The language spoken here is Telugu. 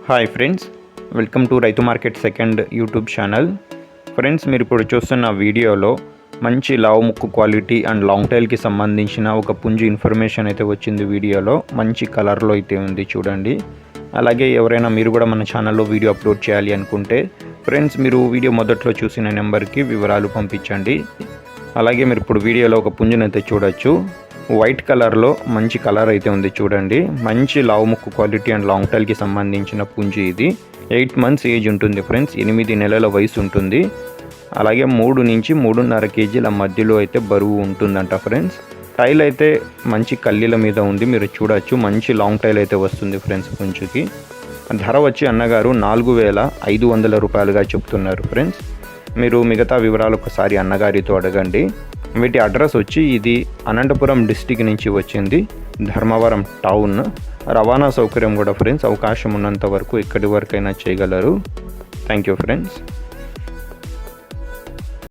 హాయ్ ఫ్రెండ్స్, వెల్కమ్ టు రైతు market second YouTube channel. Friends, మీరు ఇప్పుడు చూస్తున్న వీడియోలో మంచి లావు ముక్కు క్వాలిటీ అండ్ లాంగ్ టైల్కి సంబంధించిన ఒక పుంజు ఇన్ఫర్మేషన్ అయితే వచ్చింది. వీడియోలో మంచి కలర్లో అయితే ఉంది, చూడండి. అలాగే ఎవరైనా మీరు కూడా మన ఛానల్లో వీడియో అప్లోడ్ చేయాలి అనుకుంటే ఫ్రెండ్స్, మీరు వీడియో మొదట్లో చూసిన నెంబర్కి వివరాలు పంపించండి. అలాగే మీరు ఇప్పుడు వీడియోలో ఒక పుంజునైతే చూడొచ్చు. వైట్ కలర్లో మంచి కలర్ అయితే ఉంది, చూడండి. మంచి లావు ముక్కు క్వాలిటీ అండ్ లాంగ్ టైల్కి సంబంధించిన పుంజు ఇది. 8 months ఏజ్ ఉంటుంది ఫ్రెండ్స్, 8 నెలల వయసు ఉంటుంది. అలాగే 3 నుంచి 3.5 kgల మధ్యలో అయితే బరువు ఉంటుందంట ఫ్రెండ్స్. టైల్ అయితే మంచి కల్లీల మీద ఉంది, మీరు చూడొచ్చు. మంచి లాంగ్ టైల్ అయితే వస్తుంది ఫ్రెండ్స్ పుంజుకి. ధర వచ్చి అన్నగారు 4,500 రూపాయలుగా చెప్తున్నారు ఫ్రెండ్స్. మీరు మిగతా వివరాలు ఒకసారి అన్నగారితో అడగండి. వీటి అడ్రస్ వచ్చి ఇది అనంతపురం డిస్టిక్ నుంచి వచ్చింది, ధర్మవరం టౌన్. రవాణా సౌకర్యం కూడా ఫ్రెండ్స్ అవకాశం ఉన్నంత వరకు ఎక్కడి వరకైనా చేయగలరు. Thank you friends.